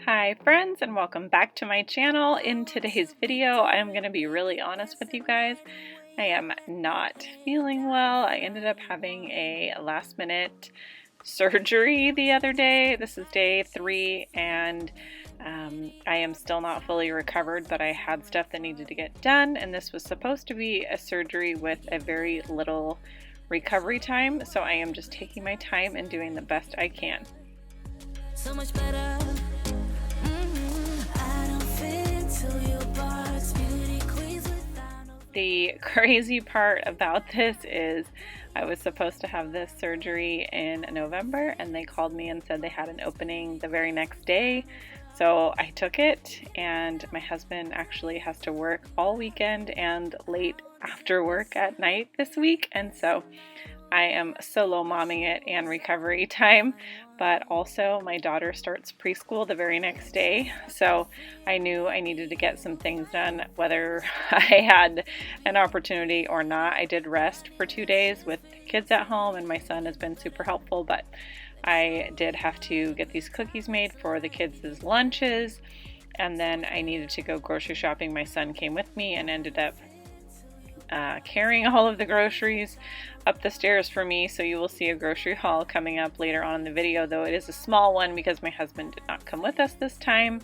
Hi friends, and welcome back to my channel. In today's video, I'm going to be really honest with you guys. I am not feeling well. I ended up having a last minute surgery the other day. This is day 3, and I am still not fully recovered, but I had stuff that needed to get done, and this was supposed to be a surgery with a very little recovery time, so I am just taking my time and doing the best I can. So much better. The crazy part about this is I was supposed to have this surgery in November, and they called me and said they had an opening the very next day. So I took it, and my husband actually has to work all weekend and late after work at night this week, and so I am solo momming it and recovery time, but also my daughter starts preschool the very next day, so I knew I needed to get some things done whether I had an opportunity or not. I did rest for 2 days with kids at home, and my son has been super helpful, but I did have to get these cookies made for the kids' lunches, and then I needed to go grocery shopping. My son came with me and ended up carrying all of the groceries up the stairs for me, so you will see a grocery haul coming up later on in the video, though it is a small one because my husband did not come with us this time.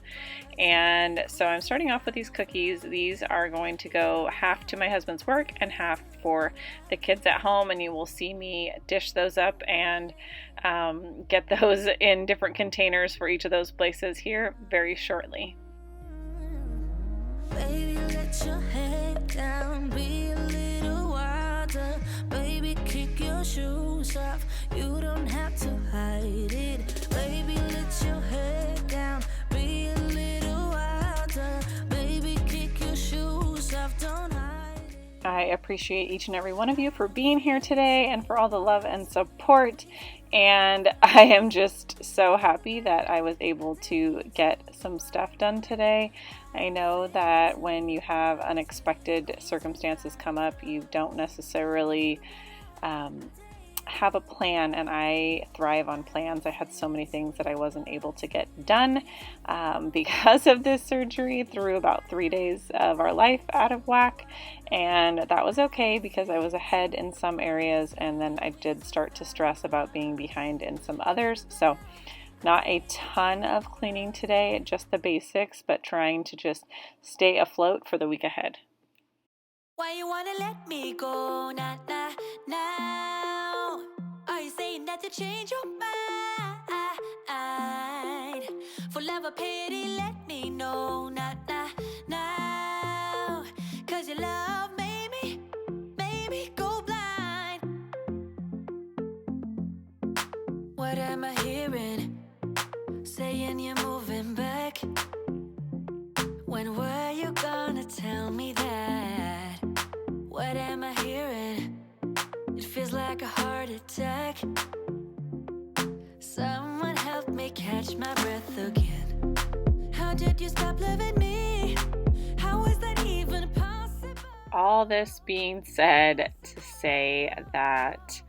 And so I'm starting off with these cookies. These are going to go half to my husband's work and half for the kids at home, and you will see me dish those up and get those in different containers for each of those places here very shortly. Baby, let your head down, be a little wilder. Baby, kick your shoes off, you don't have to hide it. Baby, let your head down, be a little wilder. Baby, kick your shoes off, don't hide it. I appreciate each and every one of you for being here today and for all the love and support. And I am just so happy that I was able to get some stuff done today. I know that when you have unexpected circumstances come up, you don't necessarily have a plan, and I thrive on plans. I had so many things that I wasn't able to get done because of this surgery. Threw about 3 days of our life out of whack, and that was okay because I was ahead in some areas, and then I did start to stress about being behind in some others. So not a ton of cleaning today, just the basics, but trying to just stay afloat for the week ahead. Why you wanna let me go now? Are you saying that you change your mind? For love or pity, let me know now. Cause your love made me go blind. What am I hearing? Saying you're moving back. When were you gonna tell me that? What am I hearing? It feels like a heart attack. Someone help me catch my breath again. How did you stop loving me? How is that even possible? All this being said, to say that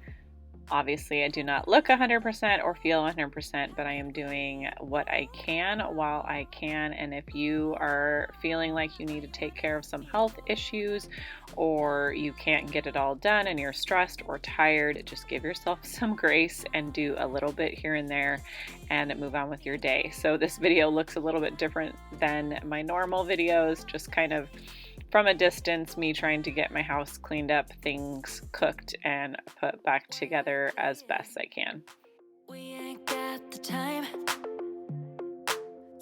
obviously I do not look 100% or feel 100%, but I am doing what I can while I can. And if you are feeling like you need to take care of some health issues, or you can't get it all done and you're stressed or tired, just give yourself some grace and do a little bit here and there and move on with your day. So this video looks a little bit different than my normal videos, just kind of from a distance, me trying to get my house cleaned up, things cooked, and put back together as best I can. We ain't got the time.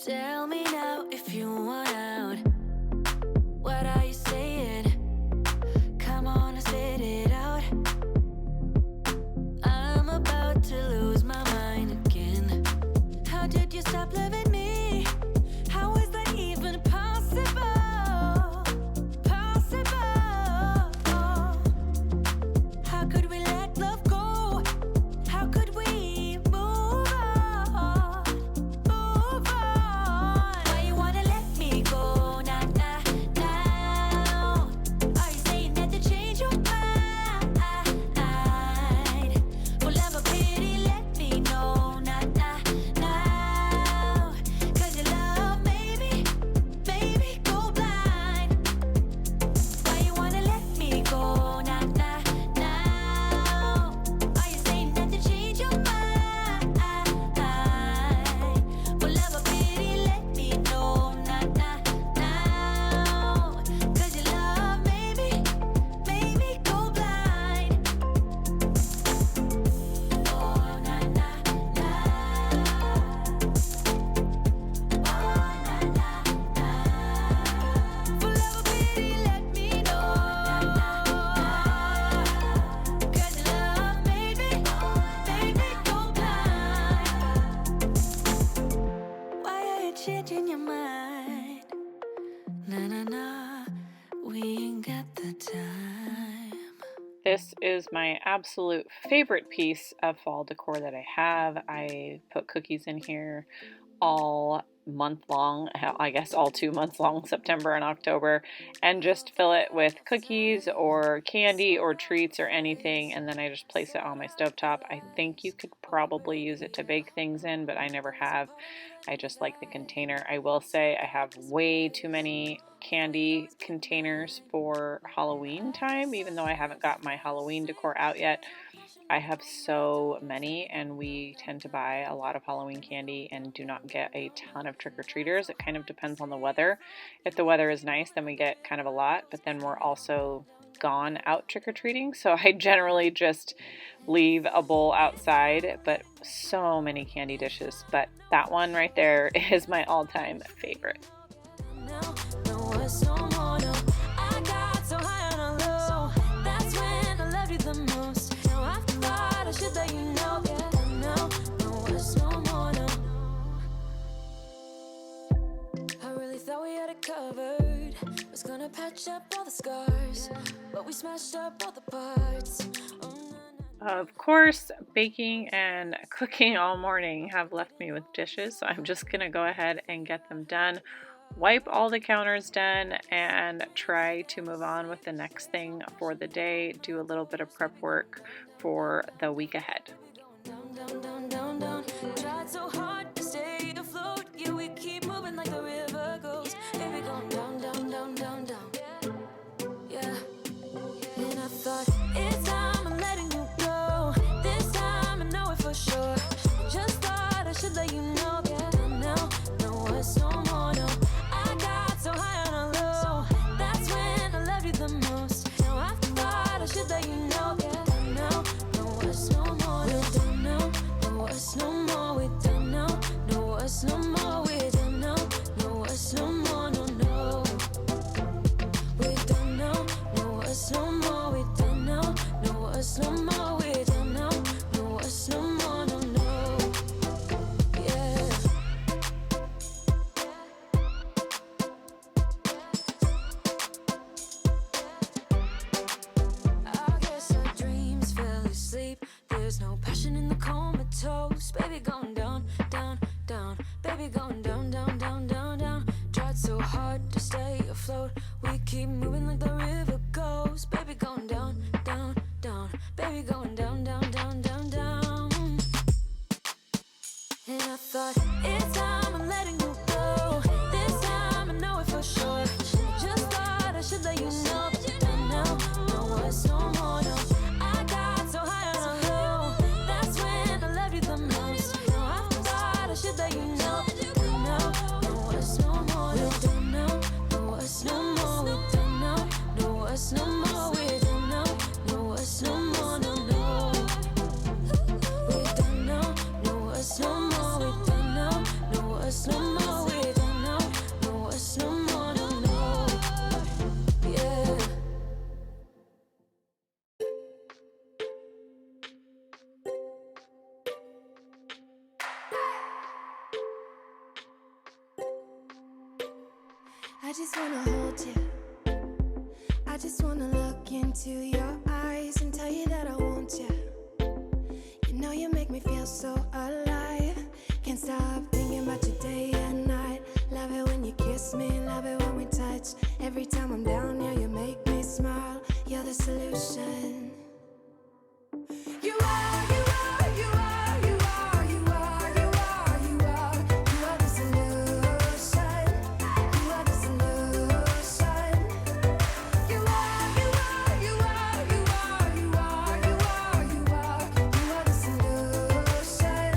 Tell me now if you want out. What are you saying? Come on and spit it out. I'm about to lose my mind again. How did you stop loving me? How is that even possible? How could we let love go? How could we move this is my absolute favorite piece of fall decor that I have. I put cookies in here all month long, I guess all 2 months long, September and October, and just fill it with cookies or candy or treats or anything, and then I just place it on my stovetop. I think you could probably use it to bake things in, but I never have. I just like the container. I will say I have way too many candy containers for Halloween time, even though I haven't got my Halloween decor out yet. I have so many, and we tend to buy a lot of Halloween candy and do not get a ton of trick-or-treaters. It kind of depends on the weather. If the weather is nice, then we get kind of a lot, but then we're also gone out trick-or-treating, so I generally just leave a bowl outside, but so many candy dishes. But that one right there is my all-time favorite. Covered, was gonna patch up all the scars, but we smashed up all the parts. Of course, baking and cooking all morning have left me with dishes, so I'm just gonna go ahead and get them done, wipe all the counters done, and try to move on with the next thing for the day, do a little bit of prep work for the week ahead. Tried so hard to stay afloat, yeah, we keep moving like the river goes. Baby, going down, down, down, down, down. Yeah. And I thought, it's time I'm letting you go. This time I know it for sure. Just thought I should let you know. Yeah, now, no words no more, no. I got so high on a low. That's when I loved you the most. Now I thought I should let you know. Yeah, now, no words no more. We're done now. No words no more. We're done now. No words no more. We're done now. No words no more. No, no. We're done now. No words no more. We're done now. No words no more. We're done now. No words no more. No, no. Yeah. I guess our dreams fell asleep. There's no passion in the comatose. Baby, going down, down, down. Baby, going down, down, down, down, down. Tried so hard to stay afloat. We keep moving like the river goes. Baby, going down, down, down. Baby, going down, down, down, down, down. And I thought, it's time I'm letting you go. This time I know it for sure. Just thought I should let you know. Now, no words no more, no. I got so high on a low. That's when I loved you the most. Now I thought I should let you know. Now, no words no more, we're done now. No words no more, we're done now. No words no more, we're done now. No words no more, no, no. We're done now. No words no more, we're done now. No words no more, we're done now. No words no more, no, no. Yeah. I just wanna hold you. I just wanna look into your eyes and tell you that I want you. You know you make me feel so alive. Can't stop thinking about you day and night. Love it when you kiss me, love it when we touch. Every time I'm down here, you make me smile. You're the solution. You are, you are, you are, you are, you are, you are, you are. You are the solution. You are the solution. You are, you are, you are, you are, you are, you are, you are. You are the solution.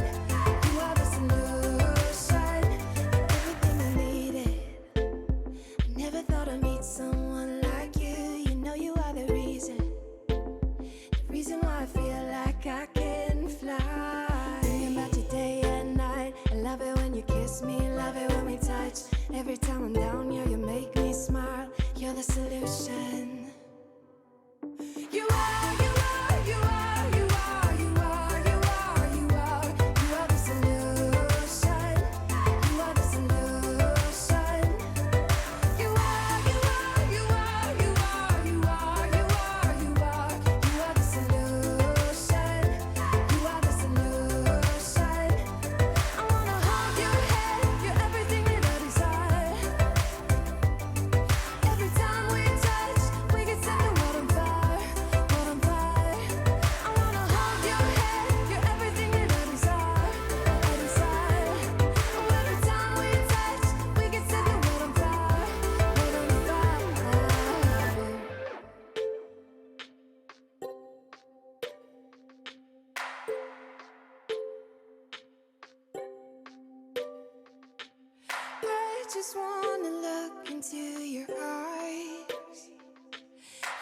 just wanna look into your eyes.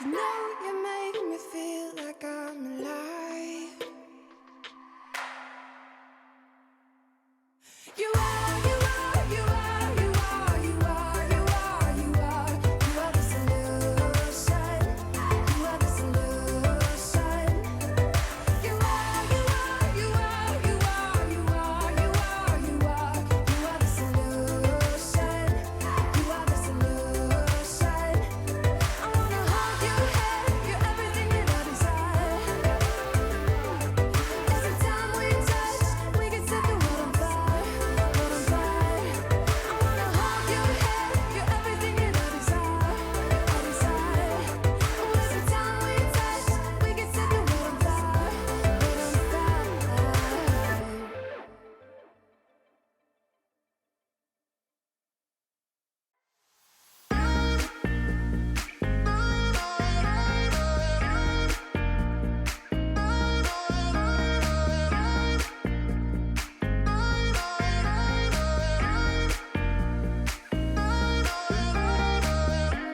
You know you make me feel like I'm alive. You are, you are, you are, you are, you are, you are, you are, you are the solution. You are the solution. You are, you are, you are, you are, you are, you are, you are, you are the solution. You are the solution. I wanna hold your hand, you're everything that I desire. Every time we touch, we can set the world on fire, world on fire. I wanna hold your hand, you're everything that I desire, I desire. Oh, every time we touch, we can set the world on fire, world on fire.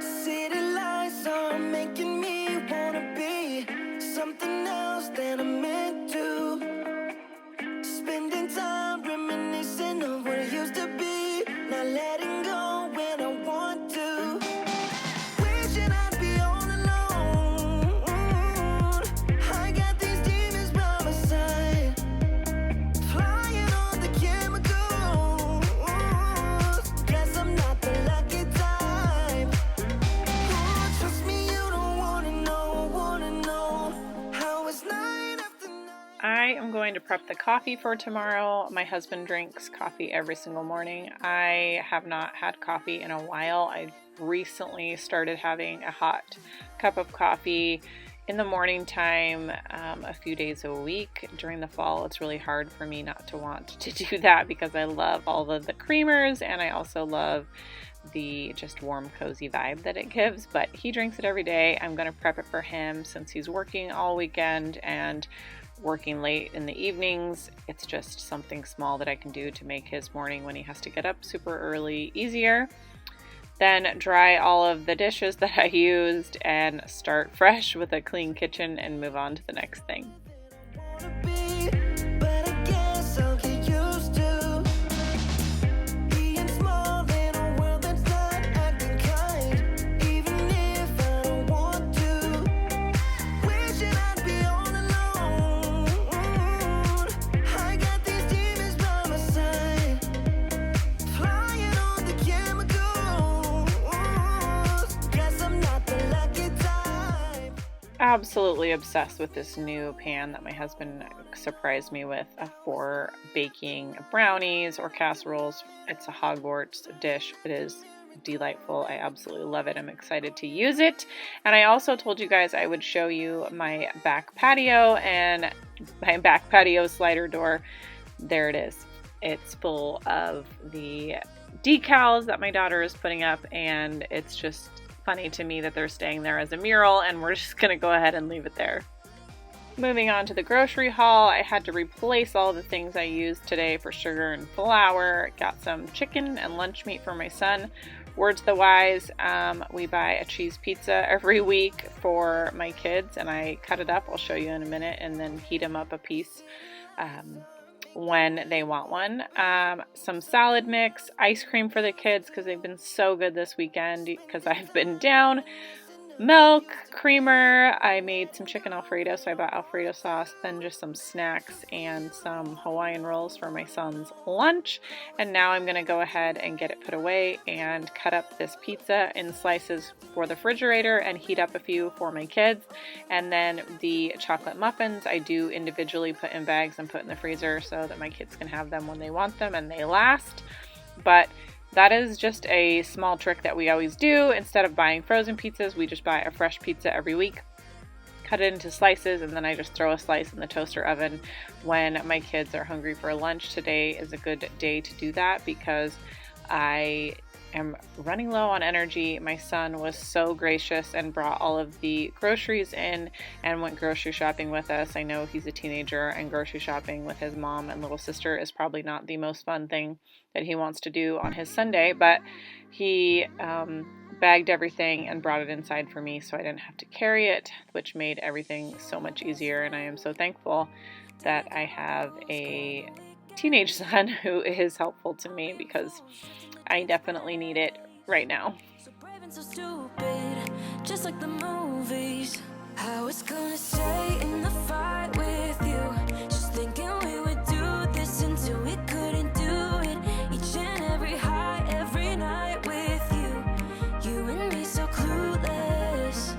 City lights are making me wanna be something else than I'm meant to. Spending time reminiscing of what it used to be, not letting go when I want to. Wishing I'd be all alone. I got these demons by my side, flying on the chemicals. Guess I'm not the lucky type. Trust me, you don't wanna know how it's night after night. I am going to prep the coffee for tomorrow. My husband drinks coffee every single morning. I have not had coffee in a while. I recently started having a hot cup of coffee in the morning time a few days a week. During the fall, it's really hard for me not to want to do that because I love all of the creamers and I also love the just warm, cozy vibe that it gives, but he drinks it every day. I'm going to prep it for him since he's working all weekend and working late in the evenings. It's just something small that I can do to make his morning when he has to get up super early easier. Then dry all of the dishes that I used and start fresh with a clean kitchen and move on to the next thing. Wanna be, but I guess I'll get used to being small in a world that's not acting kind, even if I don't want to. Wishing I'd be all alone. I got these demons by my side, flying on the chemicals. Guess I'm not the lucky type. Absolutely obsessed with this new pan that my husband surprised me with for baking brownies or casseroles. It's a Hogwarts dish. It is delightful. I absolutely love it. I'm excited to use it. And I also told you guys I would show you my back patio and my back patio slider door. There it is. It's full of the decals that my daughter is putting up, and it's just funny to me that they're staying there as a mural, and we're just gonna go ahead and leave it there. Moving on to the grocery haul, I had to replace all the things I used today for sugar and flour. Got some chicken and lunch meat for my son. Word to the wise, we buy a cheese pizza every week for my kids, and I cut it up, I'll show you in a minute, and then heat them up a piece when they want one. Some salad mix, ice cream for the kids because they've been so good this weekend because I've been down. Milk, creamer, I made some chicken Alfredo, so I bought Alfredo sauce, then just some snacks and some Hawaiian rolls for my son's lunch. And now I'm going to go ahead and get it put away and cut up this pizza in slices for the refrigerator and heat up a few for my kids. And then the chocolate muffins I do individually put in bags and put in the freezer so that my kids can have them when they want them and they last. But that is just a small trick that we always do. Instead of buying frozen pizzas, we just buy a fresh pizza every week, cut it into slices, and then I just throw a slice in the toaster oven when my kids are hungry for lunch. Today is a good day to do that because I am running low on energy. My son was so gracious and brought all of the groceries in and went grocery shopping with us. I know he's a teenager, and grocery shopping with his mom and little sister is probably not the most fun thing that he wants to do on his Sunday, but he bagged everything and brought it inside for me so I didn't have to carry it, which made everything so much easier. And I am so thankful that I have a teenage son who is helpful to me, because I definitely need it right now. So brave and so stupid, just like the movies. I was gonna stay in the fight with you, just thinking we would do this until we couldn't do it. Each and every high, every night with you, you and me so clueless.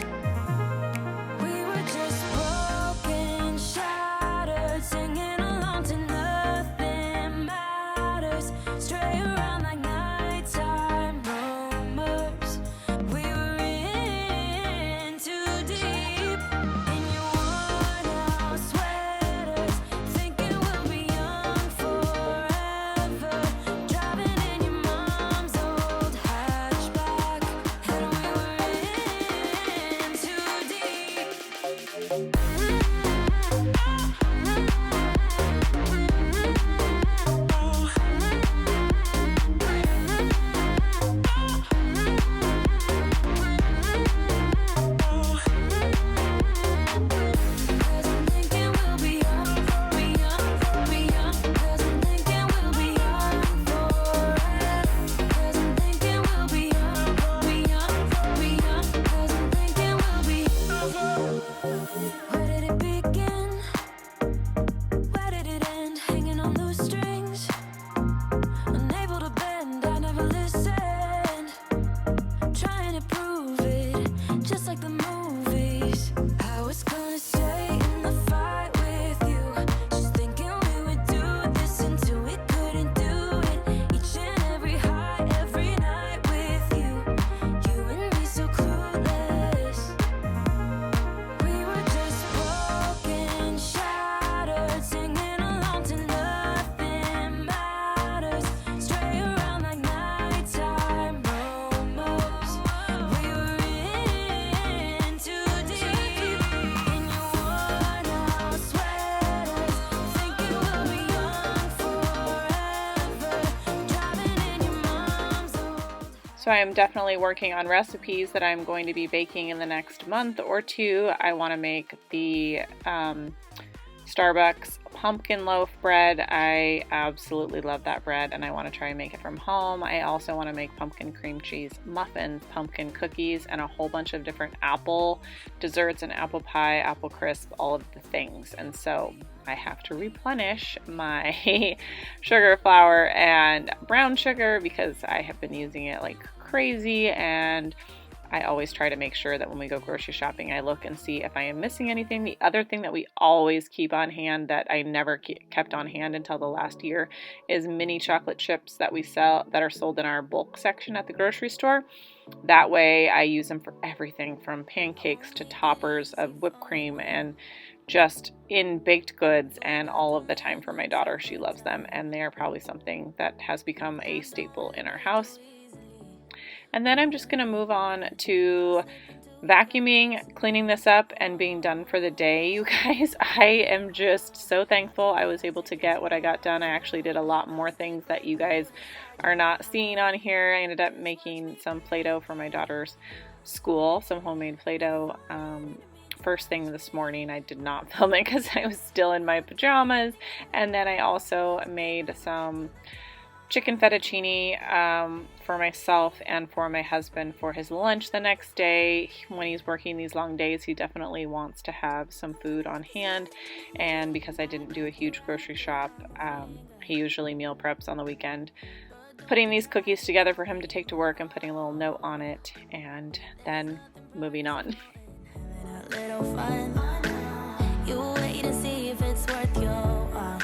We were just broken, shattered, singing along to nothing matters. Stray around like nighttime rumors. We were in too deep in your worn out sweaters, thinking we'll be young forever. Driving in your mom's old hatchback, and we were in too deep. Cause I'm thinking we'll be young, be young, be young. Cause I'm thinking we'll be young forever. Cause I'm thinking we'll be young, be young, be young. Cause I'm thinking we'll be. Where did it begin? Where did it end? Hanging on loose strings, unable to bend. I never listened, trying to prove it, just like the movies. I was gonna stay in the fight with you, just thinking we would do this until we couldn't do it. Each and every high, every night with you, you and me so clueless. We were just broken, shattered, singing along to nothing matters. Stray around like nighttime rumors. We were in too deep in your worn out sweaters, thinking we'll be young forever. Driving in your mom's old. So I am definitely working on recipes that I'm going to be baking in the next month or two. I want to make the Starbucks pumpkin loaf bread. I absolutely love that bread, and I want to try and make it from home. I also want to make pumpkin cream cheese muffins, pumpkin cookies, and a whole bunch of different apple desserts and apple pie, apple crisp, all of the things. And so I have to replenish my sugar, flour, and brown sugar because I have been using it like crazy, and I always try to make sure that when we go grocery shopping, I look and see if I am missing anything. The other thing that we always keep on hand that I never kept on hand until the last year is mini chocolate chips that we sell, that are sold in our bulk section at the grocery store. That way I use them for everything from pancakes to toppers of whipped cream and just in baked goods, and all of the time for my daughter. She loves them, and they are probably something that has become a staple in our house. And then I'm just going to move on to vacuuming, cleaning this up, and being done for the day. You guys, I am just so thankful I was able to get what I got done. I actually did a lot more things that you guys are not seeing on here. I ended up making some Play-Doh for my daughter's school, some homemade Play-Doh. First thing this morning, I did not film it because I was still in my pajamas. And then I also made some chicken fettuccine for myself and for my husband for his lunch the next day. When he's working these long days, he definitely wants to have some food on hand, and because I didn't do a huge grocery shop, he usually meal preps on the weekend. Putting these cookies together for him to take to work and putting a little note on it, and then moving on. Little fun. You wait and see if it's worth your while.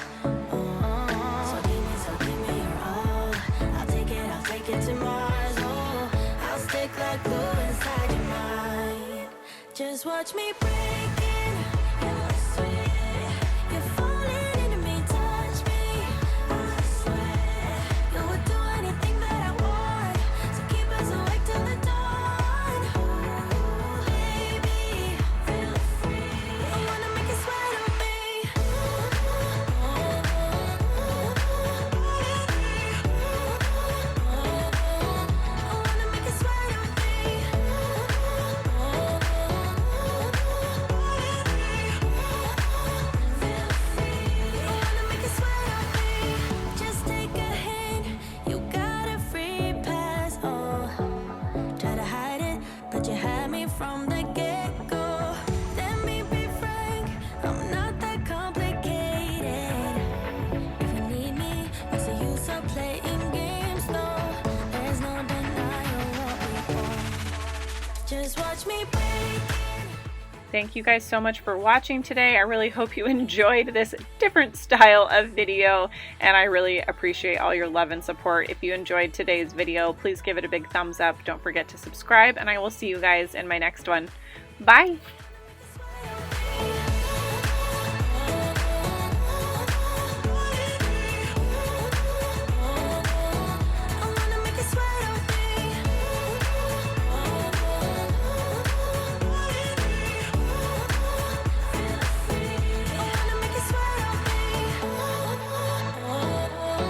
So give me your all. I'll take it to Mars. Oh, I'll stick like glue inside your mind. Just watch me break it. You're sweet. You're falling into me, touch me. I swear you would do anything that I Just watch me break it. Thank you guys so much for watching today. I really hope you enjoyed this different style of video, and I really appreciate all your love and support. If you enjoyed today's video, please give it a big thumbs up. Don't forget to subscribe, and I will see you guys in my next one. Bye!